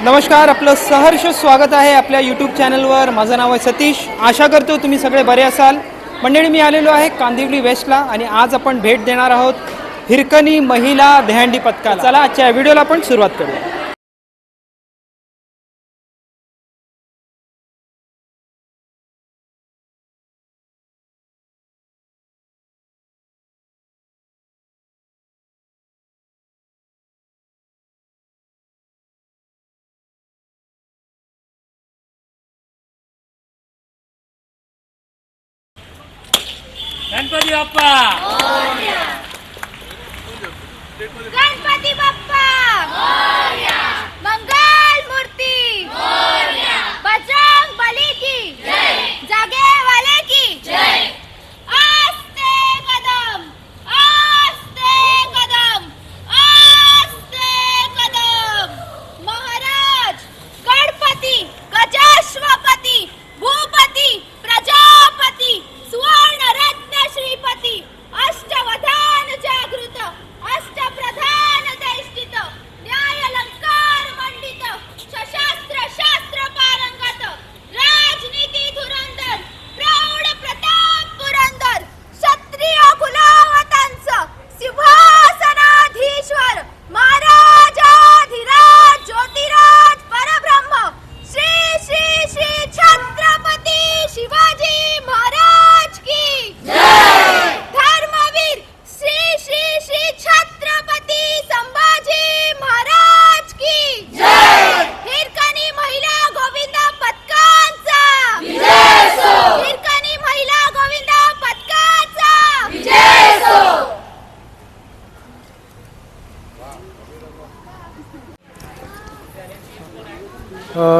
नमस्कार, आपलं सहर्ष स्वागत आहे आपल्या यूट्यूब चॅनलवर. माझं नाव आहे सतीश. आशा करतो तुम्ही सगळे बरे असाल. मंडळी, मी आलेलो आहे कांदिवली वेस्टला आणि आज आपण भेट देणार आहोत हिरकणी महिला दहीहंडी पथकाला. चला आजच्या व्हिडिओला आपण सुरुवात करूया. गणपती बाप्पा गणपती बाप्पा मोरया, मंगल मूर्ती मोरया, बजरंग बली की जय, जागे वाले की जय. आस्ते कदम, आस्ते कदम, आस्ते कदम. महाराज गणपती, गजाश्वपती, भूपती, प्रजापती, सुवर्ण रत्न श्रीपती, अष्टवधान जागृत, अष्टप्रधान दैष्टित, न्याय अलंकार मंडित, सशास्त्र शास्त्र पारंगत, राजनीती धुरंधर, प्रौढ प्रताप पुरंदर, क्षत्रिय कुलावतांचा सिंहासनाधीश्वर, महाराजाधिराज ज्योतिराज परब्रह्म श्री श्री श्री छत्रपती शिवाजी महाराज की जय. धर्मवीर श्री श्री श्री छत्रपती संभाजी महाराज की जय. हिरकणी महिला गोविंदा पथकांचा विजय सो. हिरकणी महिला गोविंदा पथकांचा विजय सो.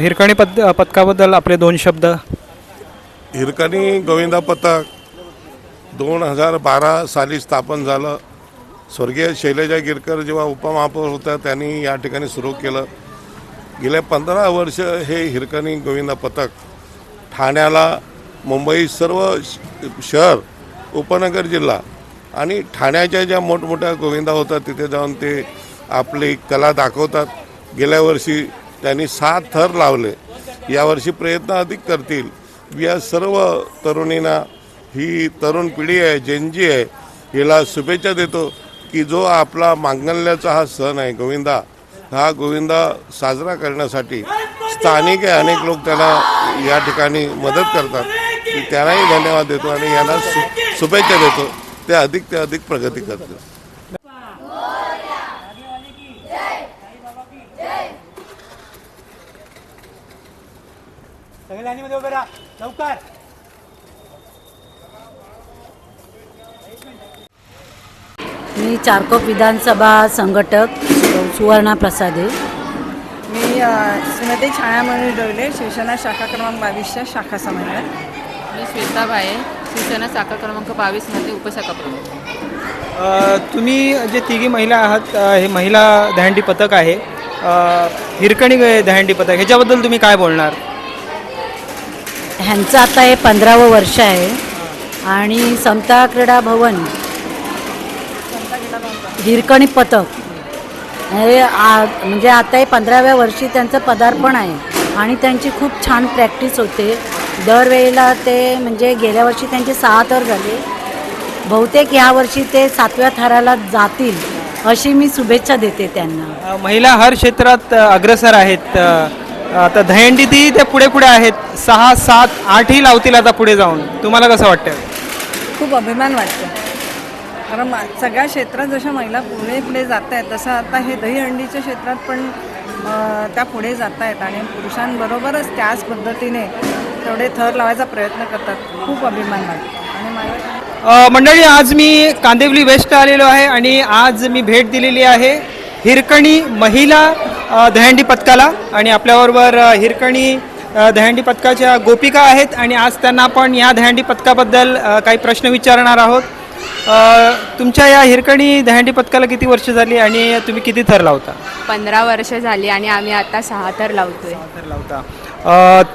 हिरकणी पथकाबद्दल आपले दोन शब्द. हिरकणी गोविंदा पथक 2012 साली स्थापन झालं. स्वर्गीय शैलजा गिरकर जेव्हा उपमहापौर होत्या त्यांनी या ठिकाणी सुरू केलं. गेल्या 15 वर्ष हे हिरकणी गोविंदा पथक ठाण्याला, मुंबई सर्व शहर, उपनगर जिल्हा आणि ठाण्याच्या ज्या मोठमोठ्या गोविंदा होतात तिथे जाऊन ते आपली कला दाखवतात. गेल्या वर्षी त्यांनी 7 थर लावले. यावर्षी प्रयत्न अधिक करतील. या सर्व तरुणींना, ही तरुण पिढी आहे, जेनजी आहे, हिला शुभेच्छा देतो की जो आपला मांगल्याचा हा सण आहे गोविंदा, हा गोविंदा साजरा करण्यासाठी स्थानिक आहे, अनेक लोक त्याला या ठिकाणी मदत करतात. त्यांनाही धन्यवाद देतो आणि यांना शुभेच्छा देतो. ते अधिक प्रगती करतील. सगळे लाईनीमध्ये उभे राहा लवकर. मी चारकोप विधानसभा संघटक सुवर्णा प्रसादे. मी श्रीमती छायामणी डोले, शिवसेना शाखा क्रमांक 22च्या शाखा समन्वयक. मी श्वेता भाये, शिवसेना शाखा क्रमांक 22मध्ये उपशाखा प्रमुख. तुम्ही जे तिघी महिला आहात, हे महिला दहीहंडी पथक आहे, हिरकणी दहीहंडी पथक, ह्याच्याबद्दल तुम्ही काय बोलणार? ह्यांचं आता हे 15वं वर्ष आहे आणि समता क्रीडा भवन हिरकणी पथक हे म्हणजे आता हे 15व्या वर्षी त्यांचं पदार्पण आहे आणि त्यांची खूप छान प्रॅक्टिस होते. दरवेळेला ते म्हणजे गेल्या वर्षी त्यांचे 6 थर झाले. बहुतेक यावर्षी ते 7व्या थराला जातील अशी मी शुभेच्छा देते त्यांना. महिला हर क्षेत्रात अग्रेसर आहेत. आता दहीहंडी ती ते पुढे पुढे आहेत. 6, 7, 8ही लावतील आता पुढे जाऊन. तुम्हाला कसं वाटतं? खूप अभिमान वाटतो, कारण सगळ्या क्षेत्रात जशा महिला पुढे जात आहेत तसं आता हे दहीहंडीच्या क्षेत्रात पण त्या पुढे जात आहेत आणि पुरुषांबरोबरच त्याच पद्धतीने तेवढे थर लावायचा प्रयत्न करतात. खूप अभिमान वाटतो. आणि मला मंडळी, आज मी कांदिवली वेस्ट आलेलो आहे आणि आज मी भेट दिलेली आहे हिरकणी महिला दहीहंडी पथकाला आणि आपल्याबरोबर हिरकणी दहीहंडी पथकाच्या गोपिका आहेत आणि आज त्यांना आपण या दहीहंडी पथकाबद्दल काही प्रश्न विचारणार आहोत. तुमच्या या हिरकणी दहीहंडी पथकाला किती वर्ष झाली आणि तुम्ही किती थर लावता? 15 वर्ष झाली आणि आम्ही आता 6 थर लावतोय. 6 थर लावता.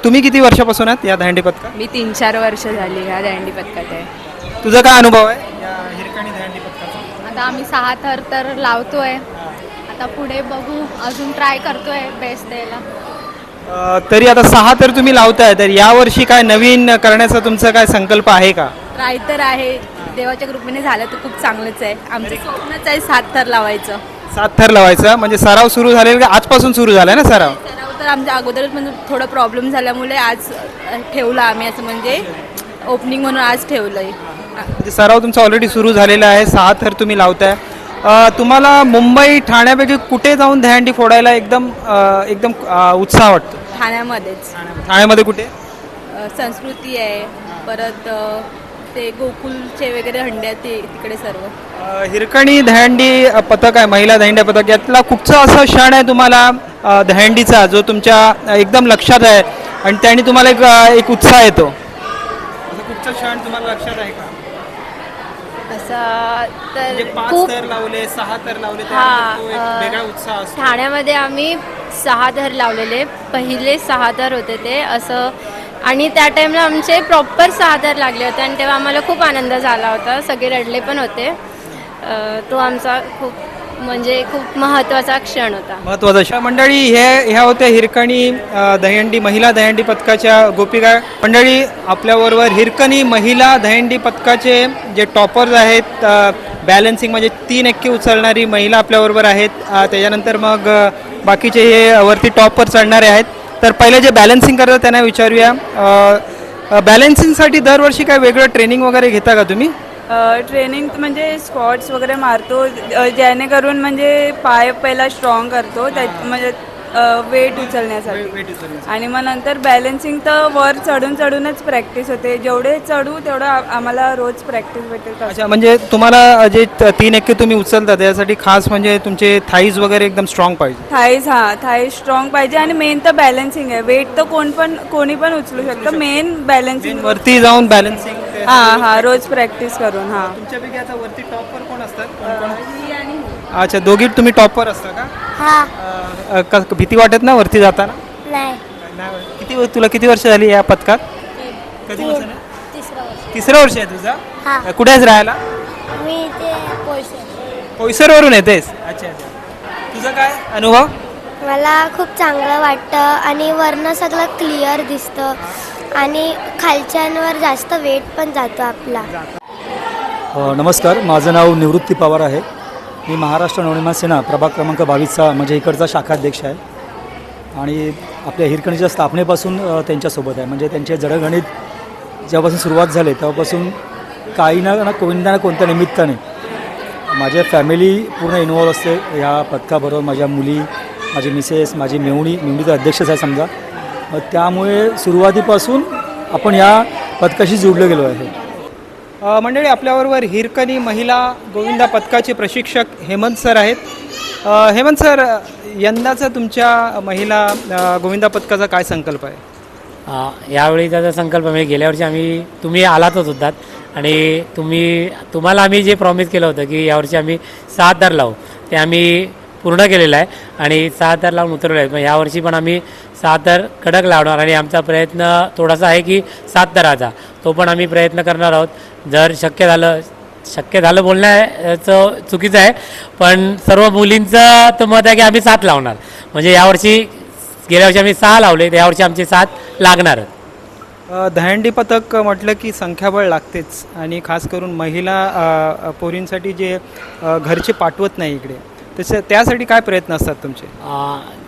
तुम्ही किती वर्षापासून आहात या दहीहंडी पथकात? मी 3-4 वर्ष झाली ह्या दहीहंडी पथकात आहे. तुझा काय अनुभव आहे या हिरकणी दहीहंडी पथकाचा? आता आम्ही 6 थर तर लावतोय. आता पुढे बघू, अजून ट्राय करतोय बेस्ट द्यायला. तरी आता 6 तर तुम्ही लावताय, तर यावर्षी काय नवीन करण्याचा तुमचा काय संकल्प आहे का? ट्राय तर आहे, देवाच्या कृपेने झालं तर खूप चांगलंच आहे. आमचं स्वप्नच आहे 7 थर लावायचं. 7 थर लावायचा म्हणजे सराव सुरू झालेला का आजपासून सुरू झालाय ना सराव? सराव तर आमच्या अगोदरच म्हणजे थोडं प्रॉब्लेम झाल्यामुळे आज ठेवलं आम्ही, असं म्हणजे ओपनिंग म्हणून आज ठेवलं आहे. म्हणजे सराव तुमचा ऑलरेडी सुरू झालेला आहे, 6 थर तुम्ही लावताय. तुम्हाला मुंबई ठाण्यापैकी कुठे जाऊन दहीहंडी फोडायला एकदम उत्साह वाटतो? ठाण्यामध्येच ठाण्यामध्ये कुठे? संस्कृती आहे, परत ते गोकुलचे वगैरे हंडे आहेत ते तिकडे सर्व. हिरकणी दहीहंडी पथक आहे, महिला दहीहंडी पथक, यातला कुठचा असा क्षण आहे तुम्हाला दहीहंडीचा जो तुमच्या एकदम लक्षात आहे आणि त्याने तुम्हाला एक उत्साह येतो? कुठचा क्षण तुम्हाला लक्षात आहे का? असं म्हणजे तर 5 खूप थर लावले, 6 थर लावले, हा, त्यामध्ये तो एक वेगळा उत्साह असतो. ठाण्यामध्ये आम्ही 6 थर लावलेले, पहिले 6 थर होते ते असं, आणि त्या टाईमला आमचे प्रॉपर 6 थर लागले होते आणि तेव्हा आम्हाला खूप आनंद झाला होता, सगळे रडले पण होते. तो आमचा खूप महत्त्वाचा क्षण होता. महत्वाचा मंडळी ह्या होत्या हिरकणी दहीहंडी महिला दहीहंडी पथकाच्या गोपिका मंडळी. आपल्याबरोबर हिरकणी महिला दहीहंडी पथकाचे जे टॉपर्स आहेत, बॅलन्सिंग म्हणजे 3 एक्के उचलणारी महिला आपल्याबरोबर आहेत. त्याच्यानंतर मग बाकीचे हे वरती टॉपवर चढणारे आहेत. तर पहिले जे बॅलन्सिंग करतात त्यांना विचारूया, बॅलन्सिंगसाठी दरवर्षी काय वेगळं ट्रेनिंग वगैरे घेता का तुम्ही? ट्रेनिंग म्हणजे स्क्वॉट्स वगैरे मारतो, जेणेकरून म्हणजे पाय पहिला स्ट्रॉंग करतो, म्हणजे वेट उचलण्यासाठी. आणि मग नंतर बॅलन्सिंग तर वर चढूनच प्रॅक्टिस होते. जेवढे चढू तेवढं आम्हाला रोज प्रॅक्टिस भेटेल. अच्छा, म्हणजे तुम्हाला जे 3 एक्के तुम्ही उचलता त्यासाठी खास म्हणजे तुमचे थाईज वगैरे एकदम स्ट्रॉंग पाहिजे? थाईज स्ट्रॉंग पाहिजे आणि मेन तर बॅलन्सिंग आहे. वेट तर कोणी पण उचलू शकतं, मेन बॅलन्सिंग. वरती जाऊन बॅलन्सिंग रोज प्रॅक्टिस करून. तुमच्यापैकी आता वरती टॉपर कोण असतात? अच्छा, दोघी तुम्ही टॉपर असता का? भीती वाटत ना वरती जाताना? नाही. तुला किती वर्ष झाली या पथकात? कधी बसून? तिसरं वर्ष आहे तुझा? कुठे आहेस राहायला? मी ते पोईसरवरून येतेस? अच्छा. तुझा काय अनुभव? मला खूप चांगलं वाटतं आणि वरनं सगळं क्लिअर दिसतं आणि खालच्यांवर जास्त वेट पण जातो आपला. नमस्कार, माझं नाव निवृत्ती पवार आहे. मी महाराष्ट्र नवनिर्माण सेना प्रभाग क्रमांक 22चा म्हणजे इकडचा शाखाध्यक्ष आहे आणि आपल्या हिरकणीच्या स्थापनेपासून त्यांच्यासोबत आहे. म्हणजे त्यांचे जडगणित जेव्हापासून सुरुवात झाली तेव्हापासून काही ना कोणत्या निमित्ताने माझ्या फॅमिली पूर्ण इन्वॉल्व असते ह्या पथकाबरोबर. माझ्या मुली, माझी मिसेस, माझी मेवणी तर अध्यक्षच आहे समजा. त्यामुळे सुरुवातीपासून आपण या पथकाशी जोडलं गेलो आहे. मंडळी, आपल्याबरोबर हिरकणी महिला गोविंदा पथकाचे प्रशिक्षक हेमंत सर आहेत. हेमंत सर, यंदाचा तुमच्या महिला गोविंदा पथकाचा काय संकल्प आहे? यावेळी त्याचा संकल्प म्हणजे गेल्या वर्षी तुम्ही आलातच होतात आणि तुम्हाला आम्ही जे प्रॉमिस केलं होतं की यावर्षी आम्ही 7 थर लावू, ते आम्ही पूर्ण केलेलं आहे आणि 6 थर लावून उतरवले आहेत. मग यावर्षी पण आम्ही 6 थर कडक लावणार आणि आमचा प्रयत्न थोडासा आहे की 7 थराचा तो पण आम्ही प्रयत्न करणार आहोत. जर शक्य झालं बोलण्याचं चुकीचं आहे, पण सर्व मुलींचं तर मत आहे की आम्ही 7 लावणार. म्हणजे गेल्या वर्षी आम्ही 6 लावले, तर यावर्षी आमचे 7 लागणार. दहीहंडी पथक म्हटलं की संख्याबळ लागतेच आणि खास करून महिला पोरींसाठी जे घरचे पाठवत नाही इकडे, त्यासाठी काय प्रयत्न असतात तुमचे?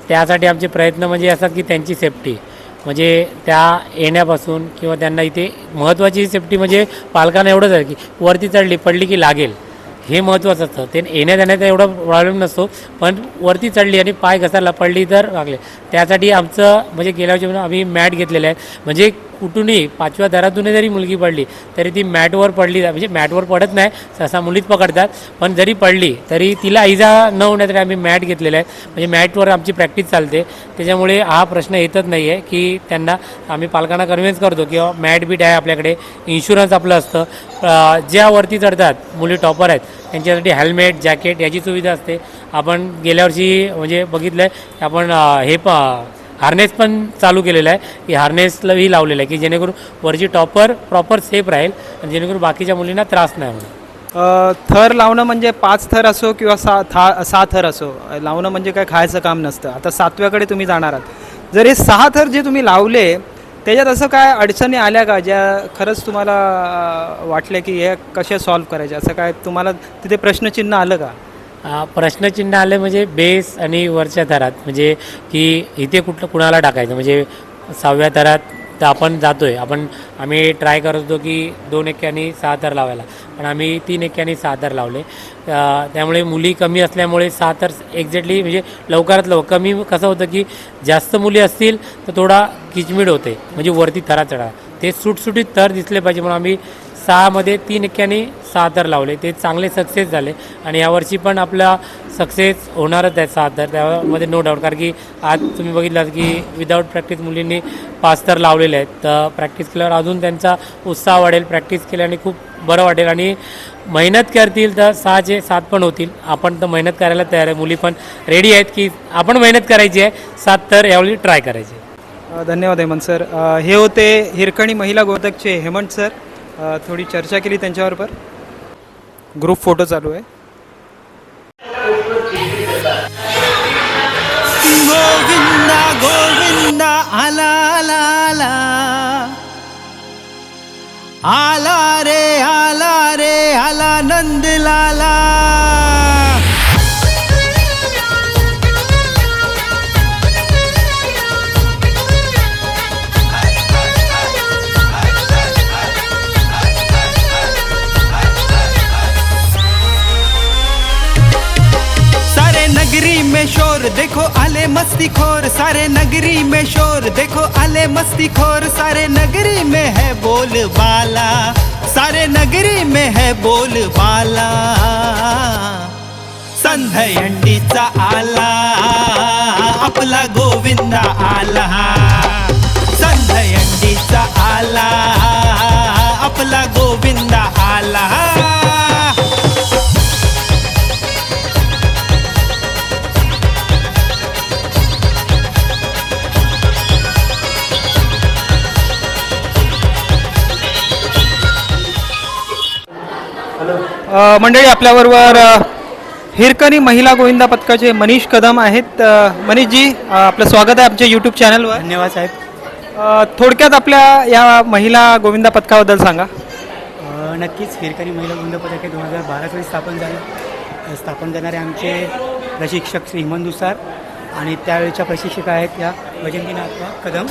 त्यासाठी आमचे प्रयत्न म्हणजे असतात की त्यांची सेफ्टी, म्हणजे त्या येण्यापासून किंवा त्यांना इथे महत्त्वाची सेफ्टी म्हणजे पालकांना एवढंच आहे की वरती पडली की लागेल, हे महत्त्वाचं असतं. ते येण्या जाण्याचा एवढा प्रॉब्लेम नसतो, पण वरती चढली आणि पाय घसरला पडली तर लागले. त्यासाठी आमचं म्हणजे गेल्या वर्षी आम्ही मॅट घेतलेलं आहे. म्हणजे कुठूनही 5व्या थरातूनही जरी मुलगी पडली तरी ती मॅटवर पडली, म्हणजे मॅटवर पडत नाही, सहसा मुलीच पकडतात, पण जरी पडली तरी तिला इजा न होण्यासाठी आम्ही मॅट घेतलेलं आहे. म्हणजे मॅटवर आमची प्रॅक्टिस चालते. त्याच्यामुळे हा प्रश्न येतच नाही आहे की त्यांना आम्ही पालकांना कन्व्हिन्स करतो किंवा मॅट बीट आहे आपल्याकडे, इन्शुरन्स आपलं असतं. ज्या वरती चढतात मुली टॉपर आहेत त्यांच्यासाठी हेल्मेट, जॅकेट याची सुविधा असते. आपण गेल्या वर्षी म्हणजे बघितलं आहे आपण हार्नेस पण चालू केलेलं आहे की हार्नेसलाही लावलेलं आहे की जेणेकरून वरची टॉपर प्रॉपर सेफ राहील आणि जेणेकरून बाकीच्या मुलींना त्रास नाही होणार. थर लावणं म्हणजे 5 थर असो किंवा 6 थर असो, लावणं म्हणजे काय खायचं काम नसतं. आता 7व्याकडे तुम्ही जाणार आहात. जर हे 6 थर जे तुम्ही लावले त्याच्यात असं काय अडचणी आल्या का ज्या खरंच तुम्हाला वाटले की हे कशा सॉल्व्ह करायचे, असं काय तुम्हाला तिथे प्रश्नचिन्ह आलं का? प्रश्नचिन्ह आले म्हणजे बेस आणि वरच्या थरात, म्हणजे की इथे कुणाला टाकायचं, म्हणजे 6व्या थरात तर आपण जातो आहे, आम्ही ट्राय करत होतो की 2 एक्क्यानी 6 थर लावायला, पण आम्ही 3 एक्क्यानी 6 थर लावले. त्यामुळे मुली कमी असल्यामुळे 6 थर एक्झॅक्टली म्हणजे लवकरात लवकर. कमी कसं होतं की जास्त मुली असतील तर थोडा किचमिड होते, म्हणजे वरती थरा चढा, ते सुटसुटीत थर दिसले पाहिजे, म्हणून आम्ही 6मध्ये 3 एक्क्यानी 6 थर लावले. ते चांगले सक्सेस झाले आणि यावर्षी पण आपला सक्सेस होणारच आहे 6 थर, त्यामध्ये नो डाऊट. कारण की आज तुम्ही बघितलं की विदाऊट प्रॅक्टिस मुलींनी 5 थर लावलेले आहेत. तर प्रॅक्टिस केल्यावर अजून त्यांचा उत्साह वाढेल, प्रॅक्टिस केल्याने खूप बरं वाटेल आणि मेहनत करतील तर 6चे 7 पण होतील. आपण तर मेहनत करायला तयार आहे, मुली पण रेडी आहेत की आपण मेहनत करायची आहे, 7 थर यावेळी ट्राय करायचे. धन्यवाद हेमंत सर. हे होते हिरकणी महिला गोदकचे हेमंत सर. थोडी चर्चा केली त्यांच्याबरोबर. ग्रुप फोटो चालू आहे. गोविंदा गोविंदा आला आला आला आला रे आला रे आला नंदलाला. नगरी में शोर देखो आले मस्ती खोर, सारे नगरी में शोर देखो आले मस्ती खोर, सारे नगरी में है बोल बाला, सारे नगरी में है बोल बाला. संधयंडीचा आला आपला गोविंदा आला, संधयंडीचा आला आपला गोविंदा आला. मंडळी, आपल्याबरोबर हिरकणी महिला गोविंदा पथकाचे मनीष कदम आहेत. मनीषजी, आपलं स्वागत आहे आमच्या यूट्यूब चॅनलवर. धन्यवाद साहेब. थोडक्यात आपल्या या महिला गोविंदा पथकाबद्दल सांगा. नक्कीच हिरकणी महिला गोविंद पथक हे 2012 साली स्थापन करणारे आमचे प्रशिक्षक श्री हेमंत दुसार आणि त्यावेळेच्या प्रशिक्षिका आहेत या वैजंतीनाथ कदम,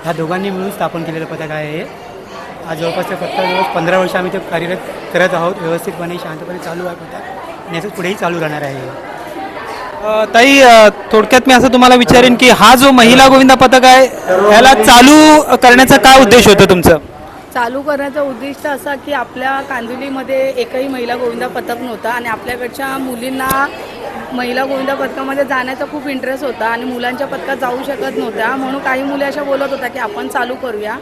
ह्या दोघांनी मिळून स्थापन केलेलं पथक आहे हे. आज जवळपास फक्त 15 वर्ष आम्ही ते कार्यरत करत आहोत. व्यवस्थितपणे शांतपणे चालू आहे पथक आणि असं पुढेही चालू राहणार आहे. ताई, थोडक्यात मी असं तुम्हाला विचारेन की हा जो महिला गोविंदा पथक आहे ह्याला चालू करण्याचा काय उद्देश होतं तुमचं? चालू करण्याचा उद्दिष्ट असा की आपल्या कांदिवलीमध्ये एकही महिला गोविंदा पथक नव्हता आणि आपल्याकडच्या मुलींना महिला गोविंदा पथकामध्ये जाण्याचा खूप इंटरेस्ट होता आणि मुलांच्या पथकात जाऊ शकत नव्हत्या, म्हणून काही मुली अशा बोलत होत्या की आपण चालू करूया.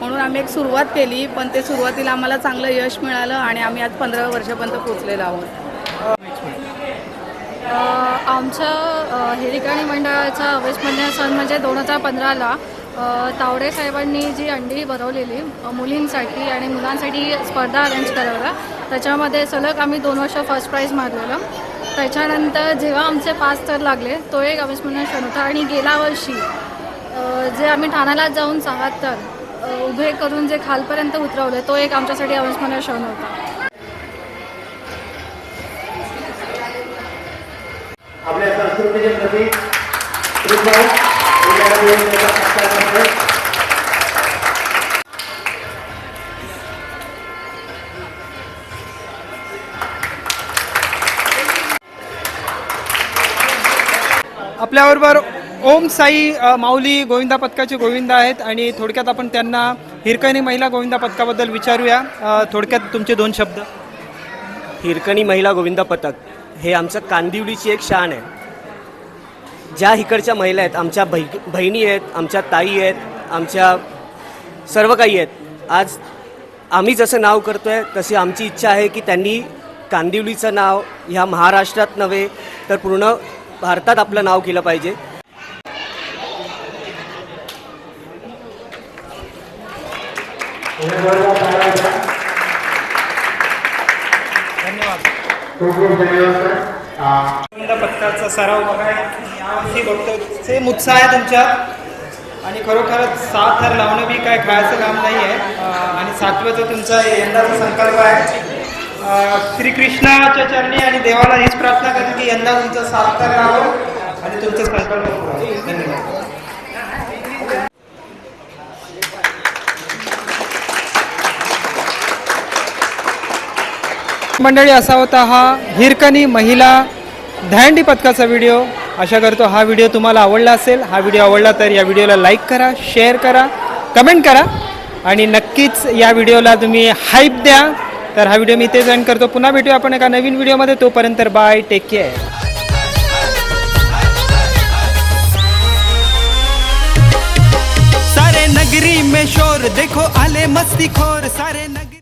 म्हणून आम्ही एक सुरुवात केली, पण ते सुरुवातीला आम्हाला चांगलं यश मिळालं आणि आम्ही आज 15 वर्षापर्यंत पोहोचलेलो आहोत. आमच्या हिरकणी मंडळाचा अविस्मरणीय सण म्हणजे 2015ला तावडे साहेबांनी जी अंडी भरवलेली मुलींसाठी आणि मुलांसाठी स्पर्धा अरेंज करायला, त्याच्यामध्ये सलग आम्ही 2 वर्ष फर्स्ट प्राईज मारलेलं. त्याच्यानंतर जेव्हा आमचे 5 थर लागले तो एक अविस्मरणीय क्षण होता. आणि गेल्या वर्षी जे आम्ही ठाण्याला जाऊन 6 थर उभे करून जे खालपर्यंत उतरवले तो एक आमच्यासाठी अविस्मरणीय क्षण होता. आपल्या संस्कृतीचे प्रतीक आपल्याबरोबर ओम साई माऊली गोविंदा पथकाचे गोविंदा आहेत आणि थोडक्यात आपण त्यांना हिरकणी महिला गोविंदा पथकाबद्दल विचारूया. थोडक्यात तुमचे 2 शब्द. हिरकणी महिला गोविंदा पथक हे आमचं कांदिवलीची एक शान आहे. ज्या इकडच्या महिला आहेत, आमच्या बहिणी आहेत, आमच्या ताई आहेत, आमच्या सर्व काही आहेत. आज आम्ही जसं नाव करतो आहे तशी आमची इच्छा आहे की त्यांनी कांदिवलीचं नाव ह्या महाराष्ट्रात नव्हे तर पूर्ण भारतात आपलं नाव केलं पाहिजे. खूप खूप धन्यवाद सर. गोविंदा पथकाचा सराव बघा यावर्षी बघतो सेम उत्साह आहे तुमच्यात आणि खरोखरच 7 थर लावणं बी काय खायचं काम नाही आहे आणि 7वेचा तुमचा यंदाचा संकल्प आहे. श्रीकृष्णाच्या चरणी आणि देवाला हीच प्रार्थना करते की यंदा तुमचं 7 थर लावो आणि तुमचं संकल्प पूर्ण होईल. धन्यवाद. मंडळी, असा होता हा हिरकणी महिला दहीहंडी पथकाचा व्हिडिओ. आशा करतो हा व्हिडिओ तुम्हाला आवडला असेल. हा व्हिडिओ आवडला तर या व्हिडिओला लाईक करा, शेअर करा, कमेंट करा आणि नक्कीच या व्हिडिओला तुम्ही हाईप द्या. तर हा व्हिडिओ मी इथे एंड करतो. पुन्हा भेटूया आपण एका नवीन व्हिडिओमध्ये. तोपर्यंत बाय, टेक केअर. सारे नगरी में शोर देखो आले मस्ती खोर सारे नगरी